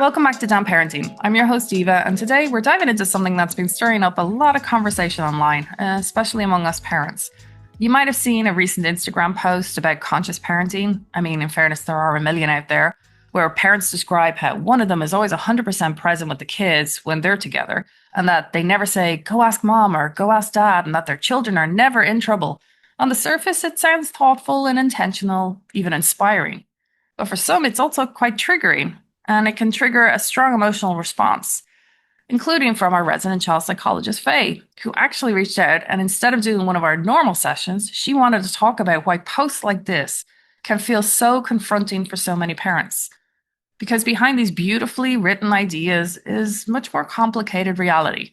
Welcome back to Damn Parenting. I'm your host, Eva, and today we're diving into something that's been stirring up a lot of conversation online, especially among us parents. You might have seen a recent Instagram post about conscious parenting. I mean, in fairness, there are a million out there, where parents describe how one of them is always 100% present with the kids when they're together, and that they never say, go ask mom or go ask dad, and that their children are never in trouble. On the surface, it sounds thoughtful and intentional, even inspiring. But for some, it's also quite triggering, and it can trigger a strong emotional response, including from our resident child psychologist, Faye, who actually reached out and instead of doing one of our normal sessions, she wanted to talk about why posts like this can feel so confronting for so many parents. Because behind these beautifully written ideas is much more complicated reality.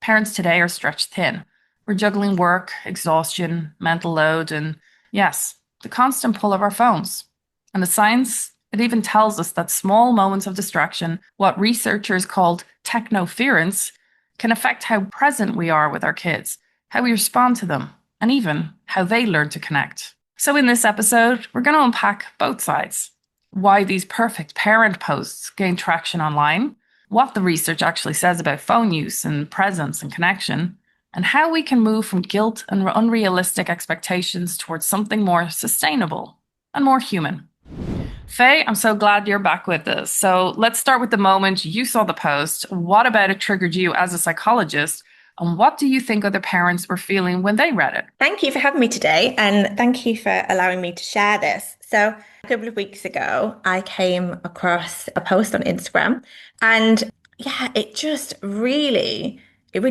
Parents today are stretched thin. We're juggling work, exhaustion, mental load, and yes, the constant pull of our phones. And the science, it even tells us that small moments of distraction, what researchers called technoference, can affect how present we are with our kids, how we respond to them, and even how they learn to connect. So in this episode, we're going to unpack both sides. Why these perfect parent posts gain traction online, what the research actually says about phone use and presence and connection, and how we can move from guilt and unrealistic expectations towards something more sustainable and more human. Faye, I'm so glad you're back with us. So let's start with the moment you saw the post. What about it triggered you as a psychologist? And what do you think other parents were feeling when they read it? Thank you for having me today, and thank you for allowing me to share this. So, a couple of weeks ago, I came across a post on Instagram, and yeah, it really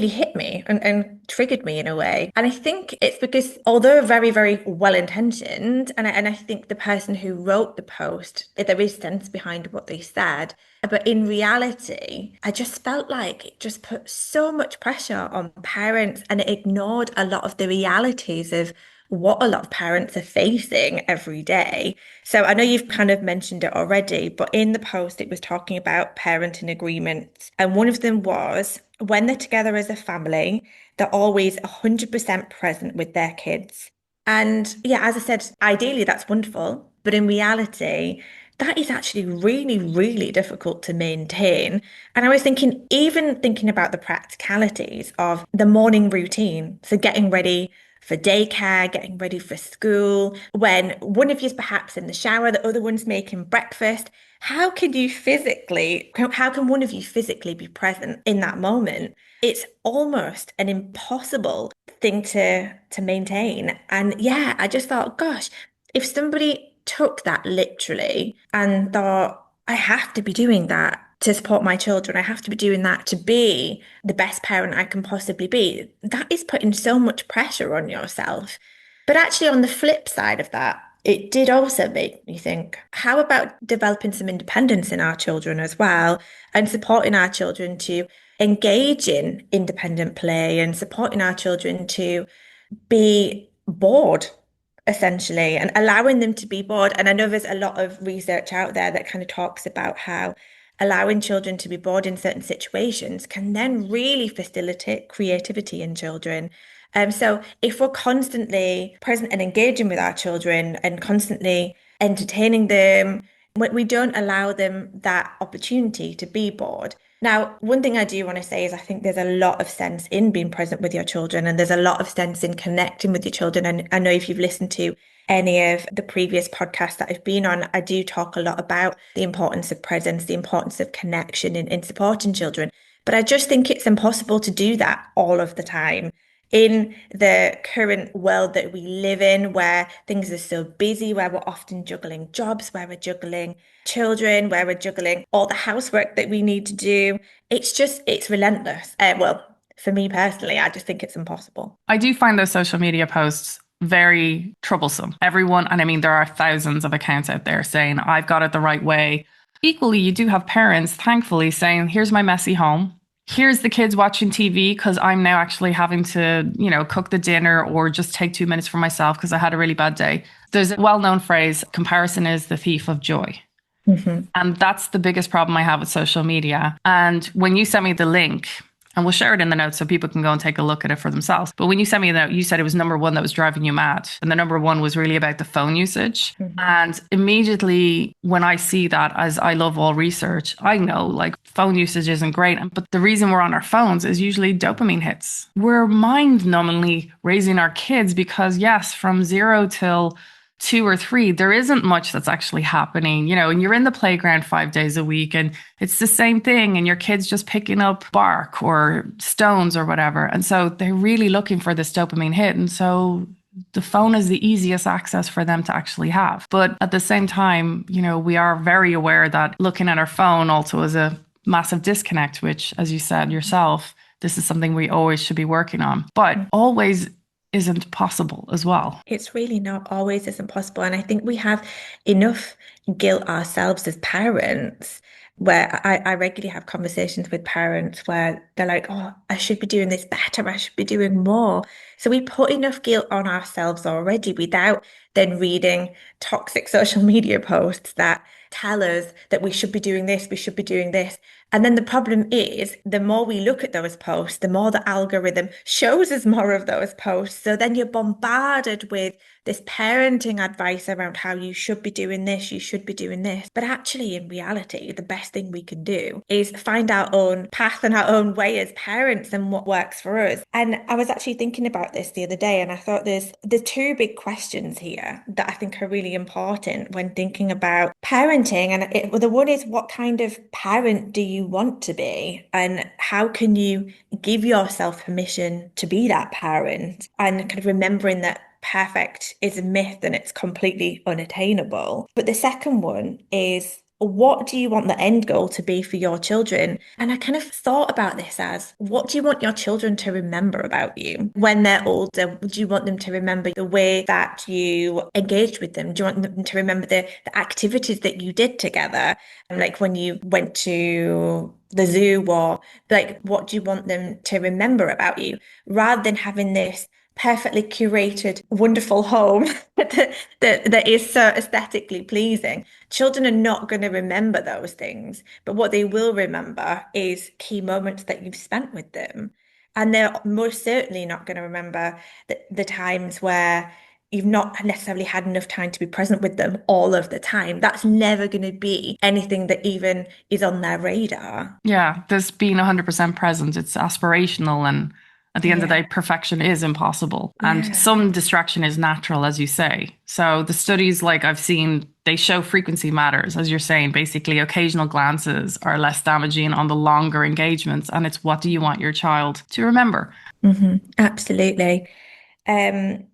hit me and triggered me in a way. And I think it's because although very, very well intentioned, and I think the person who wrote the post, there is sense behind what they said. But in reality, I just felt like it just put so much pressure on parents and it ignored a lot of the realities of what a lot of parents are facing every day. So I know you've kind of mentioned it already, but in the post, it was talking about parenting agreements. And one of them was when they're together as a family, they're always 100% present with their kids. And yeah, as I said, ideally that's wonderful. But in reality, that is actually really, really difficult to maintain. And I was thinking, even thinking about the practicalities of the morning routine, so getting ready for daycare, getting ready for school, when one of you's perhaps in the shower, the other one's making breakfast. How can one of you physically be present in that moment? It's almost an impossible thing to maintain. And yeah, I just thought, gosh, if somebody took that literally and thought, I have to be doing that to support my children, I have to be doing that to be the best parent I can possibly be, that is putting so much pressure on yourself. But actually, on the flip side of that, it did also make me think, how about developing some independence in our children as well and supporting our children to engage in independent play and supporting our children to be bored essentially and allowing them to be bored. And I know there's a lot of research out there that kind of talks about how allowing children to be bored in certain situations can then really facilitate creativity in children. So if we're constantly present and engaging with our children and constantly entertaining them, we don't allow them that opportunity to be bored. Now, one thing I do want to say is I think there's a lot of sense in being present with your children, and there's a lot of sense in connecting with your children. And I know if you've listened to any of the previous podcasts that I've been on, I do talk a lot about the importance of presence, the importance of connection in supporting children. But I just think it's impossible to do that all of the time in the current world that we live in, where things are so busy, where we're often juggling jobs, where we're juggling children, where we're juggling all the housework that we need to do. It's relentless. Well, for me personally, I just think it's impossible. I do find those social media posts very troublesome. Everyone, and I mean, there are thousands of accounts out there saying, I've got it the right way. Equally, you do have parents, thankfully, saying, here's my messy home. Here's the kids watching TV because I'm now actually having to, cook the dinner or just take 2 minutes for myself because I had a really bad day. There's a well-known phrase, comparison is the thief of joy. Mhm. And that's the biggest problem I have with social media. And when you sent me the link, And we'll share it in the notes so people can go and take a look at it for themselves. But when you sent me a note, you said it was number one that was driving you mad. And the number one was really about the phone usage. Mhm. And immediately when I see that, as I love all research, I know like phone usage isn't great. But the reason we're on our phones is usually dopamine hits. We're mind numbingly raising our kids because, yes, from 0 till 2 or 3, there isn't much that's actually happening, and you're in the playground 5 days a week and it's the same thing, and your kid's just picking up bark or stones or whatever. And so they're really looking for this dopamine hit. And so the phone is the easiest access for them to actually have. But at the same time, we are very aware that looking at our phone also is a massive disconnect, which, as you said yourself, this is something we always should be working on, but always isn't possible as well. It's really not always as impossible. And I think we have enough guilt ourselves as parents where I regularly have conversations with parents where they're like, oh, I should be doing this better. I should be doing more. So we put enough guilt on ourselves already without then reading toxic social media posts that tell us that we should be doing this, we should be doing this. And then the problem is, the more we look at those posts, the more the algorithm shows us more of those posts. So then you're bombarded with this parenting advice around how you should be doing this, you should be doing this. But actually, in reality, the best thing we can do is find our own path and our own way as parents and what works for us. And I was actually thinking about this the other day, and I thought there's two big questions here that I think are really important when thinking about parenting. And well, the one is, what kind of parent do you want to be? And how can you give yourself permission to be that parent? And kind of remembering that perfect is a myth and it's completely unattainable. But the second one is, what do you want the end goal to be for your children? And I kind of thought about this as, what do you want your children to remember about you when they're older? Do you want them to remember the way that you engaged with them? Do you want them to remember the activities that you did together? And like when you went to the zoo, or like, what do you want them to remember about you? Rather than having this perfectly curated, wonderful home that is so aesthetically pleasing. Children are not going to remember those things, but what they will remember is key moments that you've spent with them. And they're most certainly not going to remember the times where you've not necessarily had enough time to be present with them all of the time. That's never going to be anything that even is on their radar. Yeah, this being 100% present, it's aspirational. And at the end of the day, Yeah. perfection is impossible. And Yeah. some distraction is natural, as you say. So the studies like I've seen, they show frequency matters, as you're saying. Basically, occasional glances are less damaging on the longer engagements. And it's, what do you want your child to remember? Absolutely. I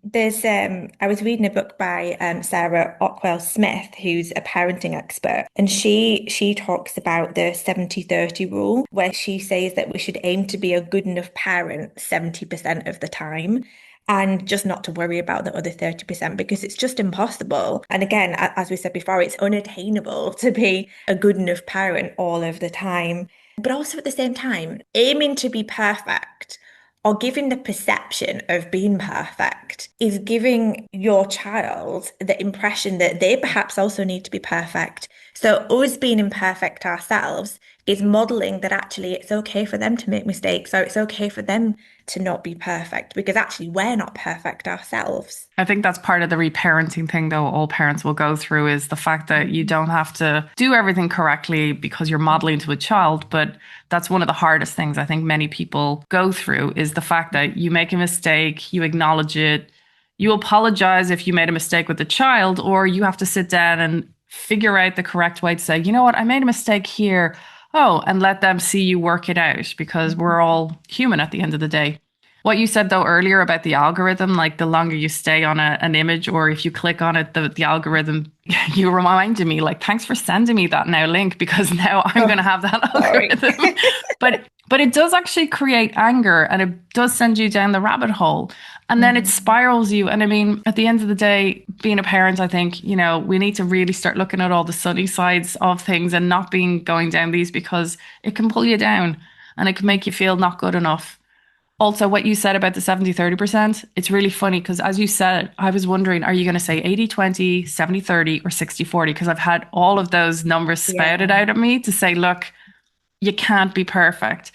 was reading a book by Sarah Ockwell Smith, who's a parenting expert, and she talks about the 70-30 rule, where she says that we should aim to be a good enough parent 70% of the time. And just not to worry about the other 30% because it's just impossible. And again, as we said before, it's unattainable to be a good enough parent all of the time. But also at the same time, aiming to be perfect or giving the perception of being perfect is giving your child the impression that they perhaps also need to be perfect. So us being imperfect ourselves is modeling that actually it's okay for them to make mistakes, or it's okay for them to not be perfect because actually we're not perfect ourselves. I think that's part of the reparenting thing, though, all parents will go through, is the fact that you don't have to do everything correctly because you're modeling to a child. But that's one of the hardest things I think many people go through, is the fact that you make a mistake, you acknowledge it, you apologize if you made a mistake with the child, or you have to sit down and figure out the correct way to say, you know what, I made a mistake here. Oh, and let them see you work it out, because we're all human at the end of the day. What you said though earlier about the algorithm, like the longer you stay on an image, or if you click on it, the algorithm, you reminded me, like, thanks for sending me that now link, because now I'm going to Oh, have that sorry. algorithm. But it does actually create anger, and it does send you down the rabbit hole, and then it Mhm. spirals you. And I mean, at the end of the day, being a parent, I think, we need to really start looking at all the sunny sides of things and not being going down these, because it can pull you down and it can make you feel not good enough. Also, what you said about the 70-30%, it's really funny because, as you said, I was wondering, are you going to say 80-20, 70-30, or 60-40? Because I've had all of those numbers spouted Yeah. out at me to say, look, you can't be perfect.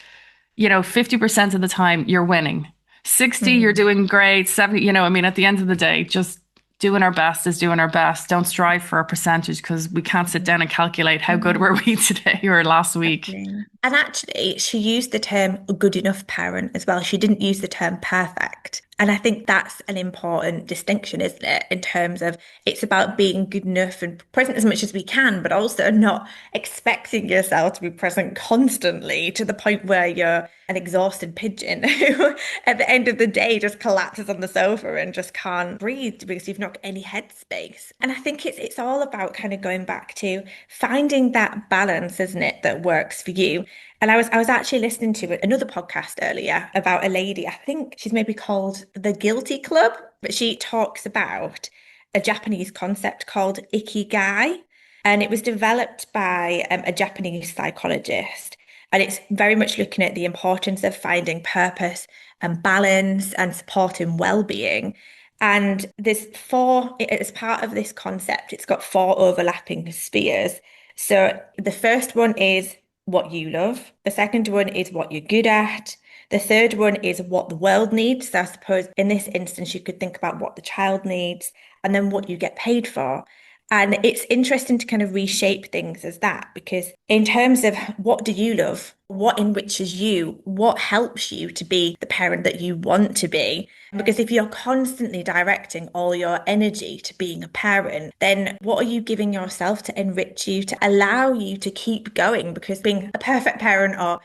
50% of the time you're winning. 60, you're Mm. doing great. 70, I mean, at the end of the day, just doing our best is doing our best. Don't strive for a percentage because we can't sit down and calculate how good were we today or last week. Exactly. And actually, she used the term good enough parent as well. She didn't use the term perfect. And I think that's an important distinction, isn't it? In terms of it's about being good enough and present as much as we can, but also not expecting yourself to be present constantly to the point where you're an exhausted pigeon who, at the end of the day, just collapses on the sofa and just can't breathe because you've not got any headspace. And I think it's all about kind of going back to finding that balance, isn't it, that works for you. And I was actually listening to another podcast earlier about a lady, I think she's maybe called the Guilty Club, but she talks about a Japanese concept called ikigai. And it was developed by a Japanese psychologist. And it's very much looking at the importance of finding purpose and balance and supporting well-being. And there's four, as part of this concept, it's got four overlapping spheres. So the first one is what you love. The second one is what you're good at. The third one is what the world needs. So I suppose in this instance, you could think about what the child needs and then what you get paid for. And it's interesting to kind of reshape things as that, because in terms of what do you love, what enriches you, what helps you to be the parent that you want to be? Because if you're constantly directing all your energy to being a parent, then what are you giving yourself to enrich you, to allow you to keep going? Because being a perfect parent or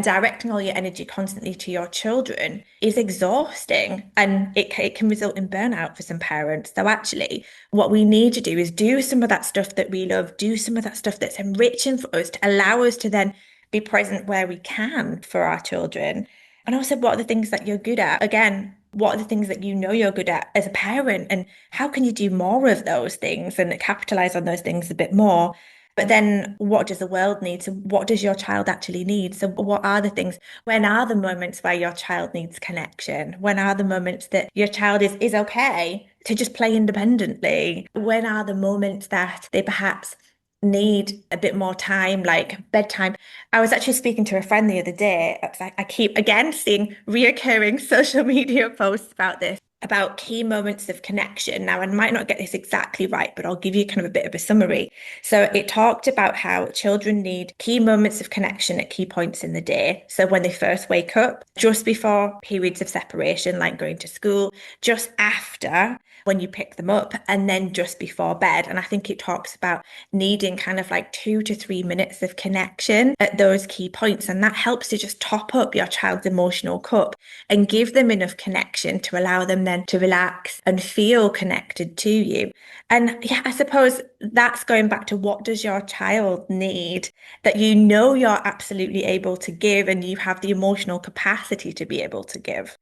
directing all your energy constantly to your children is exhausting and it can result in burnout for some parents. So, actually, what we need to do is do some of that stuff that we love, do some of that stuff that's enriching for us to allow us to then be present where we can for our children. And also, what are the things that you're good at? Again, what are the things that you know you're good at as a parent? And how can you do more of those things and capitalize on those things a bit more? But then what does the world need? So what does your child actually need? So what are the things? When are the moments where your child needs connection? When are the moments that your child is okay to just play independently? When are the moments that they perhaps need a bit more time, like bedtime? I was actually speaking to a friend the other day. I keep again seeing reoccurring social media posts about this, about key moments of connection. Now, I might not get this exactly right, but I'll give you kind of a bit of a summary. So it talked about how children need key moments of connection at key points in the day. So when they first wake up, just before periods of separation, like going to school, just after when you pick them up, and then just before bed. And I think it talks about needing kind of like 2 to 3 minutes of connection at those key points. And that helps to just top up your child's emotional cup and give them enough connection to allow them then to relax and feel connected to you. And yeah, I suppose that's going back to what does your child need that you know you're absolutely able to give and you have the emotional capacity to be able to give.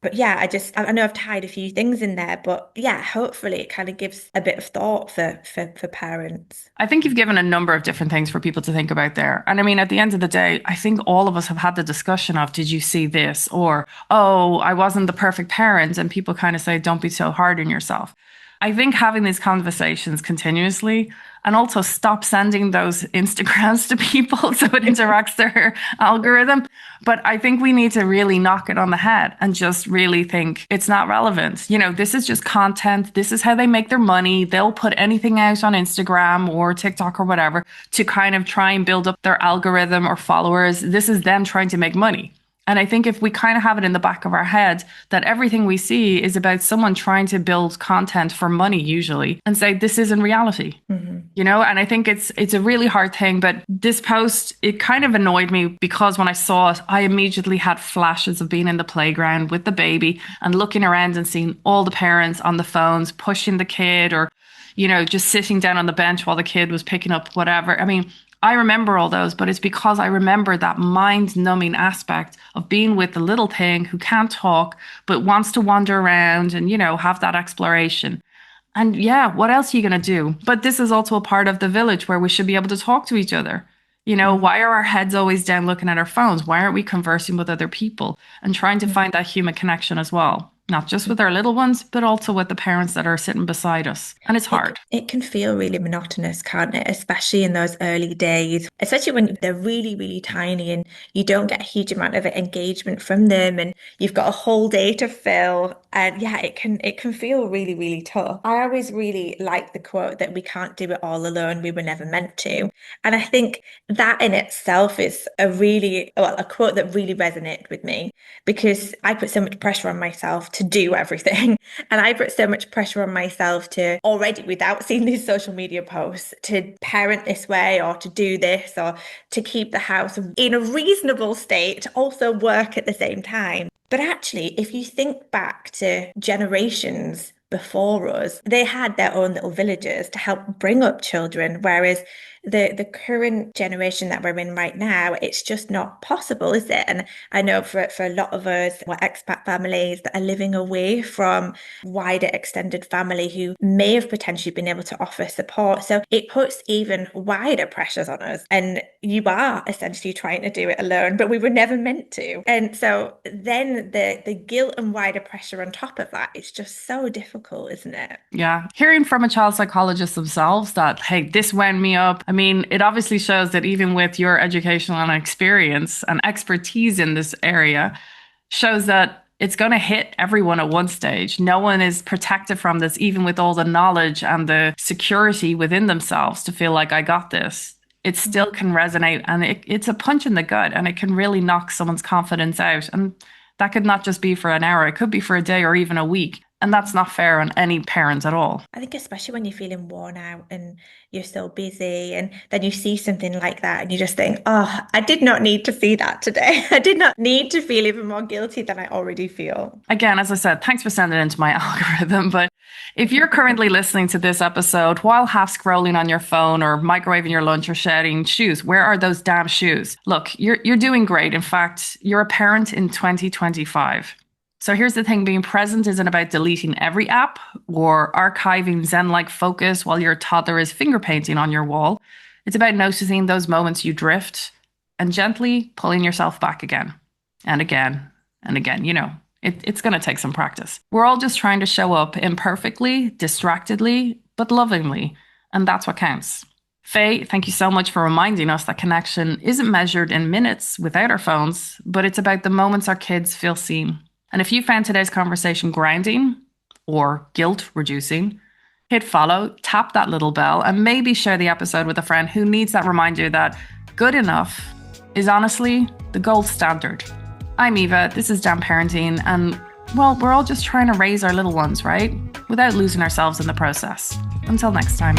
But yeah, I know I've tied a few things in there, but yeah, hopefully it kind of gives a bit of thought for parents. I think you've given a number of different things for people to think about there. And I mean, at the end of the day, I think all of us have had the discussion of, did you see this? Or, oh, I wasn't the perfect parent. And people kind of say, don't be so hard on yourself. I think having these conversations continuously and also stop sending those Instagrams to people so it interacts their algorithm. But I think we need to really knock it on the head and just really think it's not relevant. This is just content. This is how they make their money. They'll put anything out on Instagram or TikTok or whatever to kind of try and build up their algorithm or followers. This is them trying to make money. And I think if we kind of have it in the back of our head that everything we see is about someone trying to build content for money, usually, and say this isn't reality, and I think it's a really hard thing. But this post, it kind of annoyed me because when I saw it, I immediately had flashes of being in the playground with the baby and looking around and seeing all the parents on the phones pushing the kid or, just sitting down on the bench while the kid was picking up whatever. I mean, I remember all those, but it's because I remember that mind numbing aspect of being with the little thing who can't talk, but wants to wander around and, have that exploration. And yeah, what else are you going to do? But this is also a part of the village where we should be able to talk to each other. Why are our heads always down looking at our phones? Why aren't we conversing with other people and trying to find that human connection as well? not just with our little ones, but also with the parents that are sitting beside us. And it's hard. It can feel really monotonous, can't it? Especially in those early days, especially when they're really, really tiny and you don't get a huge amount of engagement from them and you've got a whole day to fill. And yeah, it can feel really, really tough. I always really like the quote that we can't do it all alone. We were never meant to. And I think that in itself is a quote that really resonated with me because I put so much pressure on myself to do everything. And I put so much pressure on myself to already, without seeing these social media posts, to parent this way or to do this or to keep the house in a reasonable state, to also work at the same time. But actually, if you think back to generations before us, they had their own little villages to help bring up children, whereas the current generation that we're in right now, it's just not possible, is it? And I know for a lot of us, we're expat families that are living away from wider extended family who may have potentially been able to offer support. So it puts even wider pressures on us. And you are essentially trying to do it alone, but we were never meant to. And so then the guilt and wider pressure on top of that, it's just so difficult, isn't it? Yeah. Hearing from a child psychologist themselves that, hey, this wound me up. I mean, it obviously shows that even with your educational and experience and expertise in this area, shows that it's going to hit everyone at one stage. No one is protected from this, even with all the knowledge and the security within themselves to feel like I got this. It still can resonate and it's a punch in the gut and it can really knock someone's confidence out. And that could not just be for an hour, it could be for a day or even a week. And that's not fair on any parent at all. I think especially when you're feeling worn out and you're so busy and then you see something like that and you just think, oh, I did not need to see that today. I did not need to feel even more guilty than I already feel. Again, as I said, thanks for sending it into my algorithm. But if you're currently listening to this episode while half scrolling on your phone or microwaving your lunch or shouting, shoes, where are those damn shoes? Look, you're doing great. In fact, you're a parent in 2025. So here's the thing, being present isn't about deleting every app or archiving Zen-like focus while your toddler is finger painting on your wall. It's about noticing those moments you drift and gently pulling yourself back again and again and again. You know, it's going to take some practice. We're all just trying to show up imperfectly, distractedly, but lovingly. And that's what counts. Faye, thank you so much for reminding us that connection isn't measured in minutes without our phones, but it's about the moments our kids feel seen. And if you found today's conversation grounding or guilt reducing, hit follow, tap that little bell, and maybe share the episode with a friend who needs that reminder that good enough is honestly the gold standard. I'm Eva, this is Damn Parenting, and well, we're all just trying to raise our little ones, right? Without losing ourselves in the process. Until next time.